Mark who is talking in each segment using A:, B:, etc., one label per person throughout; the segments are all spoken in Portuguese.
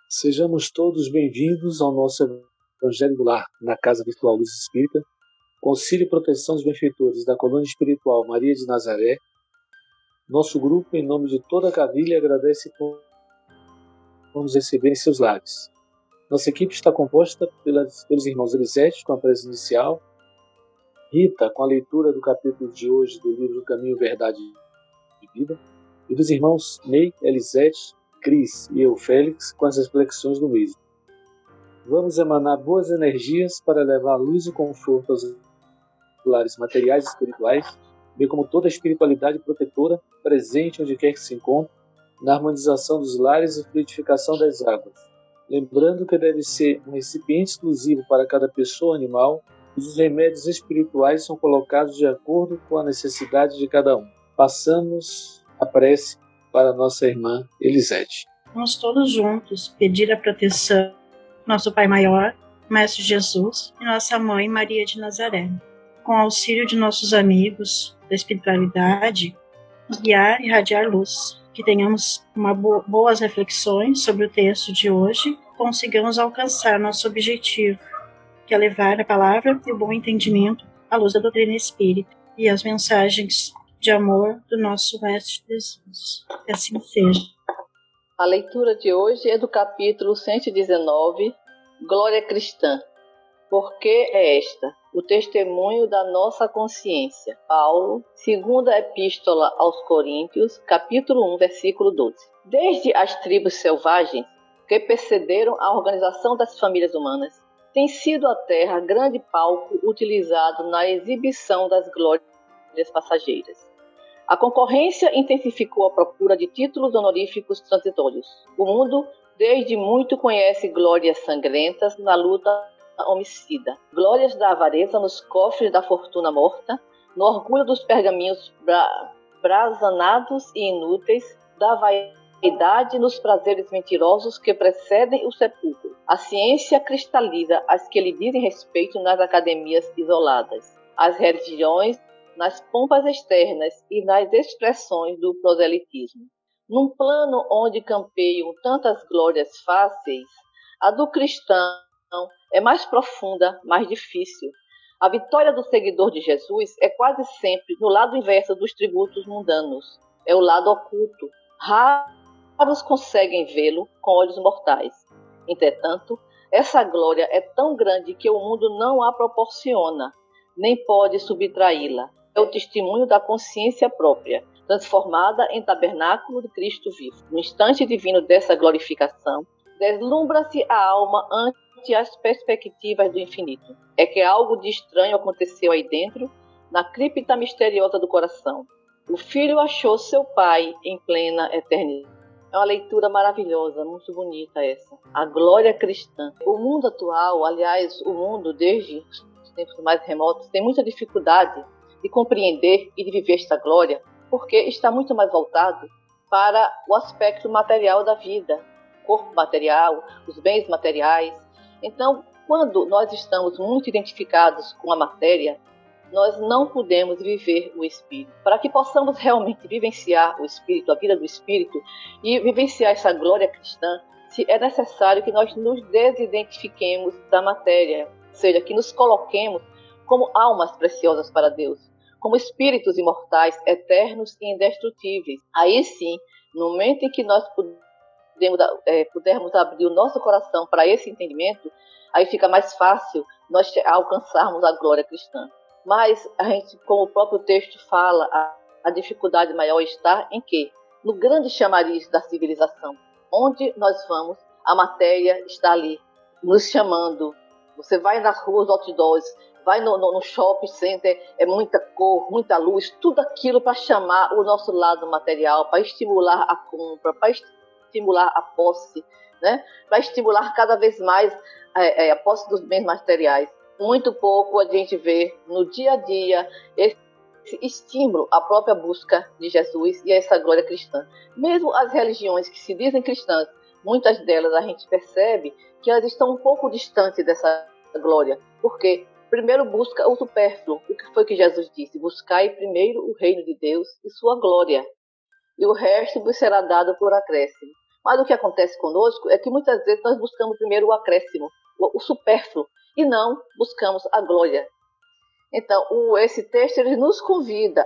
A: Sejamos todos bem-vindos ao nosso Evangelho do Lar, na Casa Virtual Luz Espírita, com auxílio e proteção dos benfeitores da Colônia Espiritual Maria de Nazaré. Nosso grupo, em nome de toda a Cavilha, agradece por nos receber em seus lares. Nossa equipe está composta pelos irmãos Elisete, com a prece inicial, Rita, com a leitura do capítulo de hoje do livro Caminho, Verdade e Vida, e dos irmãos Ney, Elisete, Cris e eu, Félix, com as reflexões do mesmo. Vamos emanar boas energias para levar luz e conforto aos lares materiais e espirituais, bem como toda a espiritualidade protetora presente onde quer que se encontre, na harmonização dos lares e fluidificação das águas. Lembrando que deve ser um recipiente exclusivo para cada pessoa ou animal, e os remédios espirituais são colocados de acordo com a necessidade de cada um. Passamos a prece para nossa irmã Elisete.
B: Vamos todos juntos pedir a proteção do nosso Pai Maior, Mestre Jesus, e nossa Mãe Maria de Nazaré. Com o auxílio de nossos amigos da espiritualidade, guiar e irradiar luz. Que tenhamos boas reflexões sobre o texto de hoje, consigamos alcançar nosso objetivo, que é levar a palavra e o bom entendimento à luz da doutrina espírita e as mensagens de amor do nosso Mestre Jesus. Que assim seja.
C: A leitura de hoje é do capítulo 119, Glória Cristã. Porque é esta o testemunho da nossa consciência. Paulo, segunda epístola aos Coríntios, capítulo 1, versículo 12. Desde as tribos selvagens que precederam a organização das famílias humanas, tem sido a terra grande palco utilizado na exibição das glórias passageiras. A concorrência intensificou a procura de títulos honoríficos transitórios. O mundo, desde muito, conhece glórias sangrentas na luta homicida, glórias da avareza nos cofres da fortuna morta, no orgulho dos pergaminhos brasanados e inúteis, da vaidade nos prazeres mentirosos que precedem o sepulcro. A ciência cristaliza as que lhe dizem respeito nas academias isoladas, as religiões nas pompas externas e nas expressões do proselitismo. Num plano onde campeiam tantas glórias fáceis, a do cristão é mais profunda, mais difícil. A vitória do seguidor de Jesus é quase sempre no lado inverso dos tributos mundanos. É o lado oculto. Raros conseguem vê-lo com olhos mortais. Entretanto, essa glória é tão grande que o mundo não a proporciona, nem pode subtraí-la. É o testemunho da consciência própria, transformada em tabernáculo de Cristo vivo. No instante divino dessa glorificação, deslumbra-se a alma ante as perspectivas do infinito. É que algo de estranho aconteceu aí dentro, na cripta misteriosa do coração. O filho achou seu pai em plena eternidade. É uma leitura maravilhosa, muito bonita essa. A glória cristã. O mundo atual, aliás, o mundo desde os tempos mais remotos, tem muita dificuldade de compreender e de viver esta glória, porque está muito mais voltado para o aspecto material da vida, o corpo material, os bens materiais. Então, quando nós estamos muito identificados com a matéria, nós não podemos viver o Espírito. Para que possamos realmente vivenciar o Espírito, a vida do Espírito, e vivenciar essa glória cristã, é necessário que nós nos desidentifiquemos da matéria, ou seja, que nos coloquemos como almas preciosas para Deus, como espíritos imortais, eternos e indestrutíveis. Aí sim, no momento em que nós pudermos abrir o nosso coração para esse entendimento, aí fica mais fácil nós alcançarmos a glória cristã. Mas a gente, como o próprio texto fala, a dificuldade maior está em quê? No grande chamariz da civilização. Onde nós vamos, a matéria está ali, nos chamando. Você vai nas ruas outdoors, vai no shopping center, é muita cor, muita luz, tudo aquilo para chamar o nosso lado material, para estimular a compra, para estimular a posse, né? Para estimular cada vez mais a posse dos bens materiais. Muito pouco a gente vê no dia a dia esse estímulo à própria busca de Jesus e a essa glória cristã. Mesmo as religiões que se dizem cristãs, muitas delas a gente percebe que elas estão um pouco distantes dessa glória, porque primeiro busca o supérfluo. O que foi que Jesus disse? Buscai primeiro o reino de Deus e sua glória, e o resto vos será dado por acréscimo. Mas o que acontece conosco é que muitas vezes nós buscamos primeiro o acréscimo, o supérfluo, e não buscamos a glória. Então, esse texto ele nos convida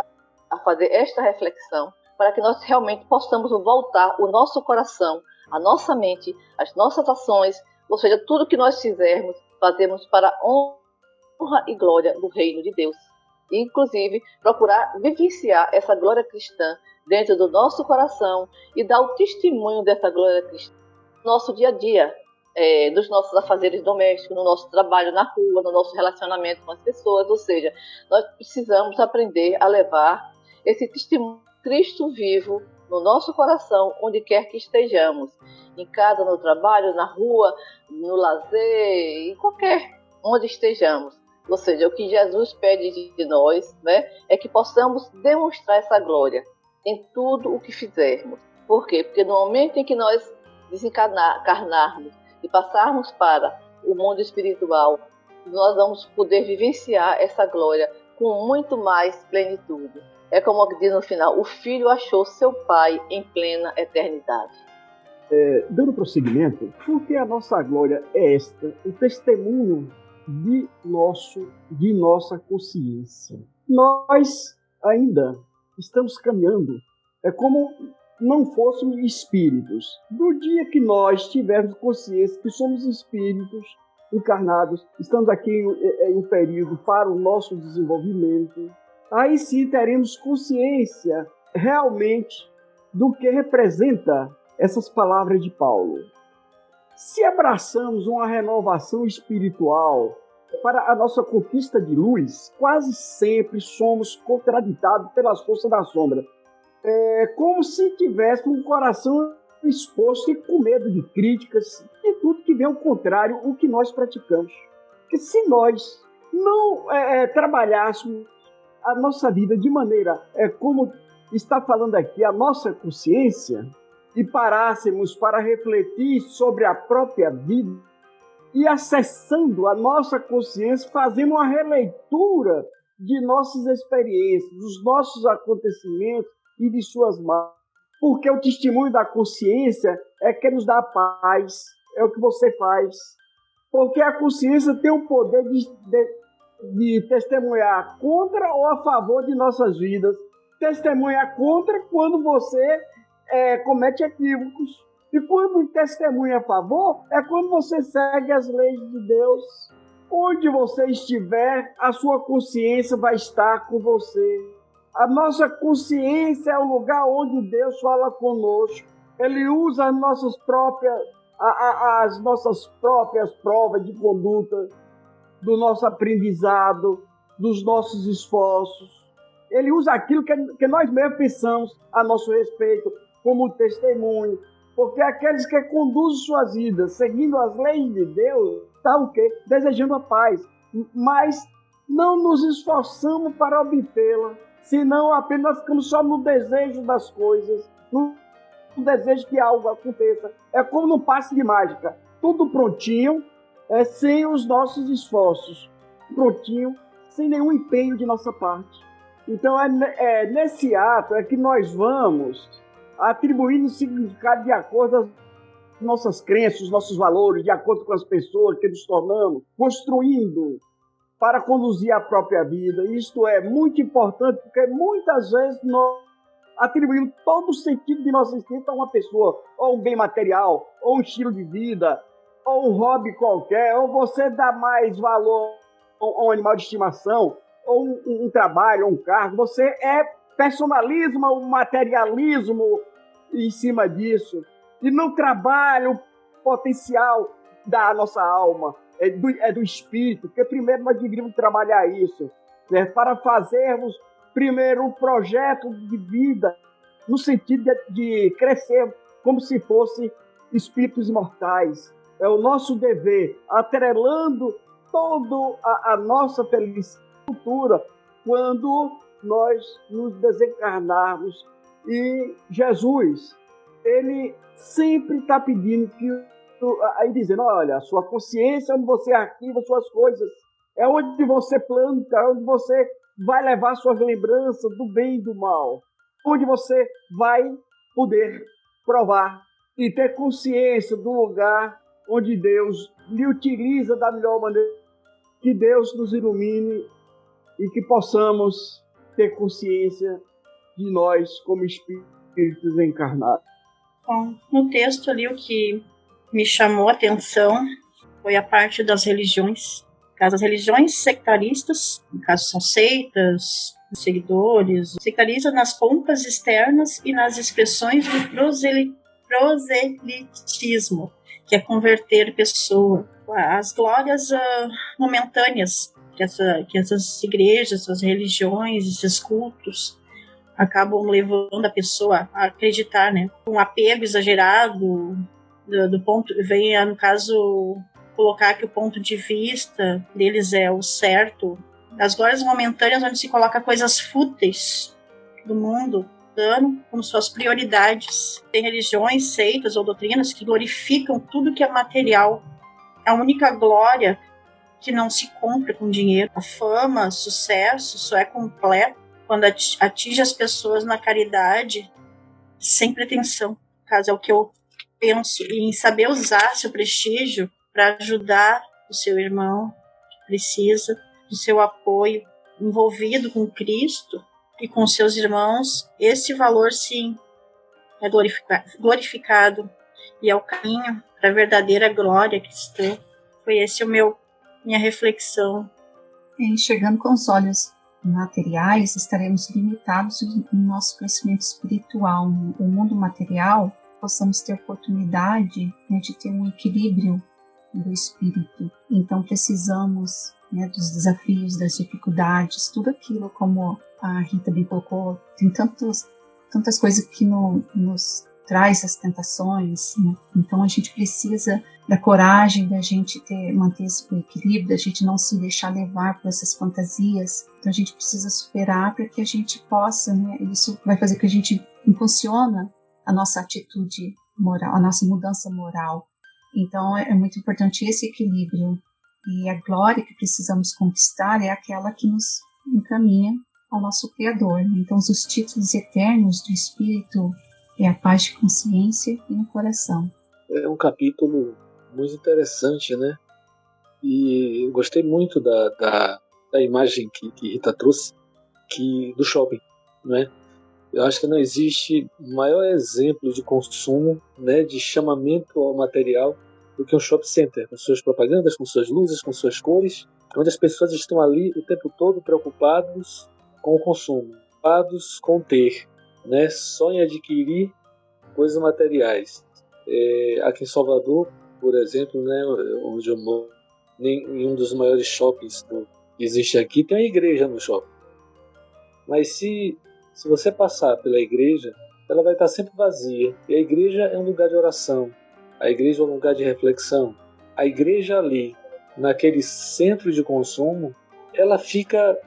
C: a fazer esta reflexão para que nós realmente possamos voltar o nosso coração, a nossa mente, as nossas ações, ou seja, tudo que nós fizermos, fazemos para a honra e glória do reino de Deus. E, inclusive, procurar vivenciar essa glória cristã dentro do nosso coração e dar o testemunho dessa glória cristã no nosso dia a dia, dos nossos afazeres domésticos, no nosso trabalho na rua, no nosso relacionamento com as pessoas. Ou seja, nós precisamos aprender a levar esse testemunho de Cristo vivo no nosso coração, onde quer que estejamos, em casa, no trabalho, na rua, no lazer, em qualquer onde estejamos. Ou seja, o que Jesus pede de nós, né, é que possamos demonstrar essa glória em tudo o que fizermos. Por quê? Porque no momento em que nós desencarnarmos e passarmos para o mundo espiritual, nós vamos poder vivenciar essa glória com muito mais plenitude. É como diz no final, o filho achou seu pai em plena eternidade.
D: Dando prosseguimento, porque a nossa glória é esta, o testemunho de nossa consciência. Nós ainda estamos caminhando, é como não fôssemos espíritos. Do dia que nós tivermos consciência que somos espíritos encarnados, estamos aqui em um período para o nosso desenvolvimento, aí sim teremos consciência realmente do que representa essas palavras de Paulo. Se abraçamos uma renovação espiritual para a nossa conquista de luz, quase sempre somos contraditados pelas forças da sombra. É como se tivéssemos um coração exposto e com medo de críticas, de tudo que vem ao contrário o que nós praticamos. Porque se nós não trabalhássemos a nossa vida de maneira, como está falando aqui, a nossa consciência, e parássemos para refletir sobre a própria vida e acessando a nossa consciência, fazendo uma releitura de nossas experiências, dos nossos acontecimentos e de suas marcas. Porque o testemunho da consciência é que nos dá paz, é o que você faz. Porque a consciência tem o poder de testemunhar contra ou a favor de nossas vidas. Testemunhar contra quando você comete equívocos. E quando testemunha a favor, é quando você segue as leis de Deus. Onde você estiver, a sua consciência vai estar com você. A nossa consciência é o lugar onde Deus fala conosco. Ele usa as nossas próprias provas de conduta, do nosso aprendizado, dos nossos esforços. Ele usa aquilo que nós mesmos pensamos a nosso respeito, como testemunho. Porque aqueles que conduzem suas vidas seguindo as leis de Deus, estão o quê? Desejando a paz. Mas não nos esforçamos para obtê-la, senão apenas ficamos só no desejo das coisas, no desejo que algo aconteça. É como num passe de mágica. Tudo prontinho, sem os nossos esforços. Prontinho, sem nenhum empenho de nossa parte. Então nesse ato que nós vamos atribuindo significado de acordo com as nossas crenças, os nossos valores, de acordo com as pessoas que nos tornamos, construindo para conduzir a própria vida. Isto é muito importante, porque muitas vezes nós atribuímos todo o sentido de nossa existência a uma pessoa, ou um bem material, ou um estilo de vida, ou um hobby qualquer, ou você dá mais valor a um animal de estimação, ou um trabalho, ou um cargo. Você personalismo, o materialismo em cima disso, e não trabalha o potencial da nossa alma, do espírito, porque primeiro nós deveríamos trabalhar isso, né, para fazermos primeiro um projeto de vida, no sentido de crescer como se fossem espíritos imortais. É o nosso dever, atrelando toda a nossa felicidade futura, quando nós nos desencarnarmos. E Jesus, ele sempre está pedindo aí dizendo, olha, a sua consciência é onde você arquiva suas coisas, é onde você planta, é onde você vai levar suas lembranças do bem e do mal, onde você vai poder provar e ter consciência do lugar onde Deus lhe utiliza da melhor maneira. Que Deus nos ilumine e que possamos ter consciência de nós como espíritos encarnados.
B: Bom, no texto ali o que me chamou a atenção foi a parte das religiões. As religiões sectaristas, no caso são seitas, seguidores, sectaristas nas pompas externas e nas expressões do proselitismo, que é converter pessoa. As glórias momentâneas que essas igrejas, essas religiões, esses cultos acabam levando a pessoa a acreditar, né? Um apego exagerado do ponto, vem, no caso, colocar que o ponto de vista deles é o certo. As glórias momentâneas, onde se coloca coisas fúteis do mundo, dando como suas prioridades. Tem religiões, seitas ou doutrinas que glorificam tudo que é material. A única glória que não se compra com dinheiro. A fama, sucesso, só é completo quando atinge as pessoas na caridade, sem pretensão. No caso, é o que eu penso, em saber usar seu prestígio para ajudar o seu irmão que precisa do seu apoio, envolvido com Cristo e com seus irmãos. Esse valor, sim, é glorificado e é o caminho para a verdadeira glória cristã. Foi esse minha reflexão.
E: Enxergando com os olhos materiais, estaremos limitados no nosso crescimento espiritual. No mundo material, possamos ter oportunidade, né, de ter um equilíbrio do espírito. Então, precisamos, né, dos desafios, das dificuldades, tudo aquilo, como a Rita bem colocou, tem tantas coisas que nos traz as tentações, né? Então, a gente precisa da coragem da gente manter esse equilíbrio, da gente não se deixar levar por essas fantasias. Então a gente precisa superar para que a gente possa, né, isso vai fazer que a gente impulsiona a nossa atitude moral, a nossa mudança moral. Então é muito importante esse equilíbrio. E a glória que precisamos conquistar é aquela que nos encaminha ao nosso Criador. Então os títulos eternos do Espírito é a paz de consciência e no coração.
A: É um capítulo muito interessante, né? E eu gostei muito da imagem que Rita trouxe, do shopping, né? Eu acho que não existe maior exemplo de consumo, né, de chamamento ao material do que um shopping center, com suas propagandas, com suas luzes, com suas cores, onde as pessoas estão ali o tempo todo preocupados com o consumo, preocupados com o ter, né? Só em adquirir coisas materiais. Aqui em Salvador, por exemplo, né, onde eu moro, em um dos maiores shoppings que existe aqui, tem uma igreja no shopping. Mas se você passar pela igreja, ela vai estar sempre vazia. E a igreja é um lugar de oração. A igreja é um lugar de reflexão. A igreja ali, naquele centro de consumo, ela fica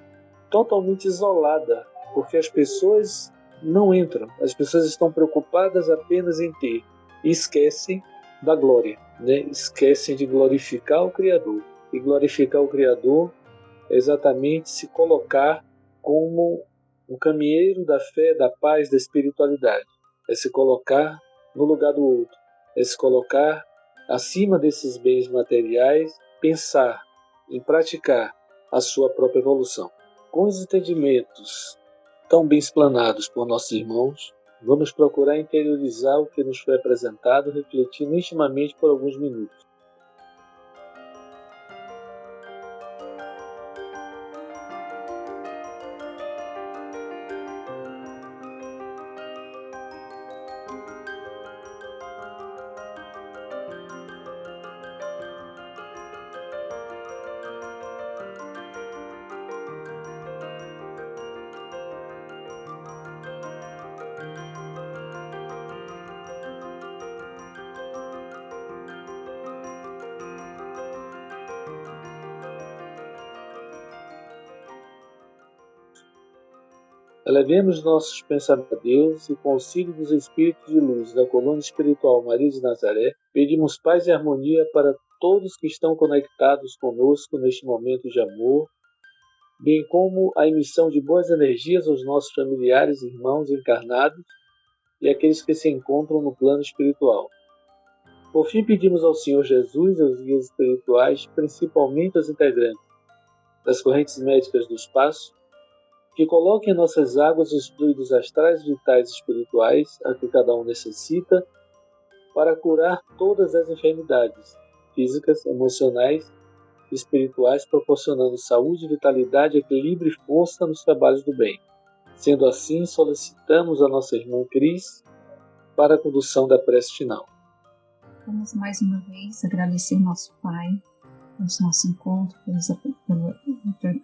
A: totalmente isolada, porque as pessoas não entram. As pessoas estão preocupadas apenas em ter. E esquecem da glória, né? Esquecem de glorificar o Criador. E glorificar o Criador é exatamente se colocar como um caminheiro da fé, da paz, da espiritualidade. É se colocar no lugar do outro. É se colocar acima desses bens materiais, pensar em praticar a sua própria evolução. Com os entendimentos tão bem explanados por nossos irmãos, vamos procurar interiorizar o que nos foi apresentado, refletindo intimamente por alguns minutos. Elevemos nossos pensamentos a Deus e, com o auxílio dos Espíritos de Luz da colônia espiritual Maria de Nazaré, pedimos paz e harmonia para todos que estão conectados conosco neste momento de amor, bem como a emissão de boas energias aos nossos familiares e irmãos encarnados e aqueles que se encontram no plano espiritual. Por fim, pedimos ao Senhor Jesus e aos guias espirituais, principalmente aos integrantes das correntes médicas do espaço, que coloquem em nossas águas os fluidos astrais, vitais e espirituais a que cada um necessita para curar todas as enfermidades físicas, emocionais e espirituais, proporcionando saúde, vitalidade, equilíbrio e força nos trabalhos do bem. Sendo assim, solicitamos a nossa irmã Cris para a condução da prece final.
E: Vamos mais uma vez agradecer nosso Pai pelo nosso encontro, pelo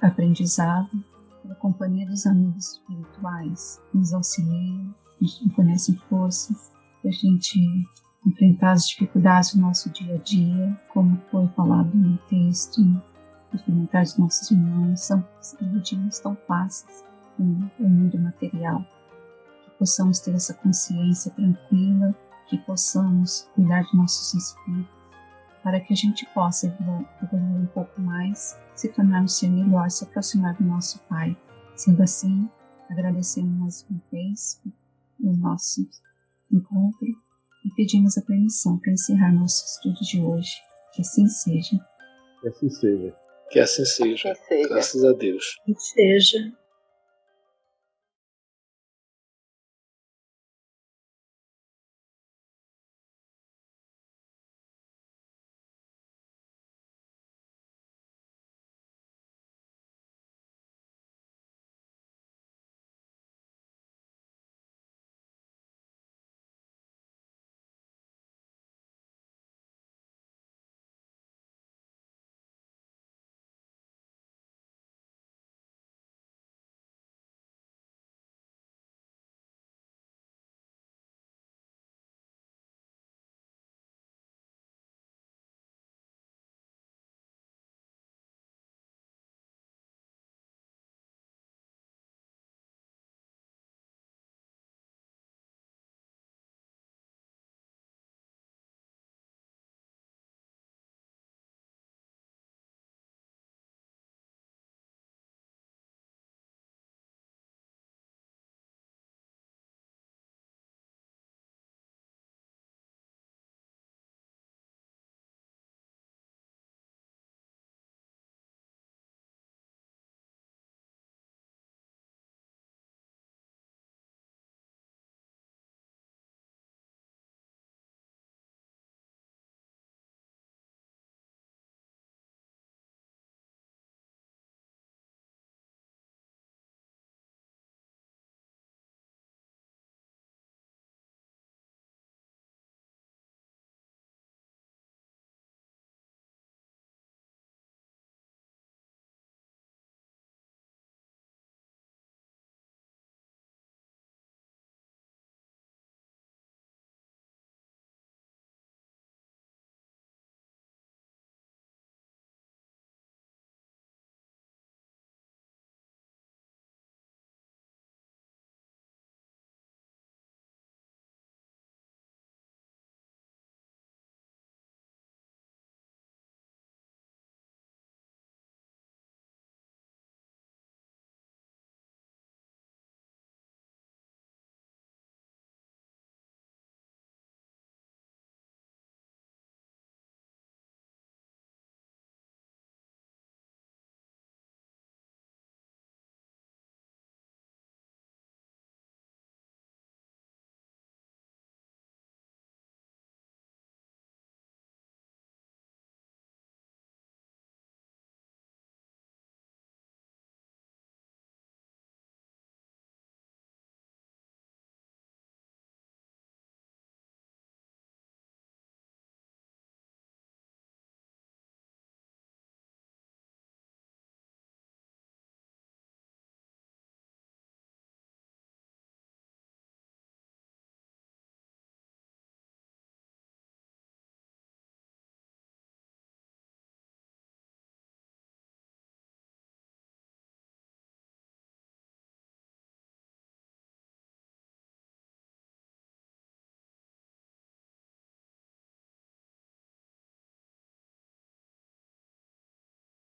E: aprendizado, pela companhia dos amigos espirituais, que nos auxiliam, nos fornecem forças para a gente enfrentar as dificuldades do nosso dia a dia, como foi falado no texto, os comentários dos nossos irmãos, são dias tão fáceis com o mundo material. Que possamos ter essa consciência tranquila, que possamos cuidar de nossos espíritos, para que a gente possa evoluir um pouco mais, se tornar um ser melhor, se aproximar do nosso Pai. Sendo assim, agradecemos mais uma vez o nosso encontro e pedimos a permissão para encerrar nosso estudo de hoje. Que assim seja.
D: Que assim seja.
A: Que assim seja.
C: Que seja.
A: Graças a Deus.
B: Que seja.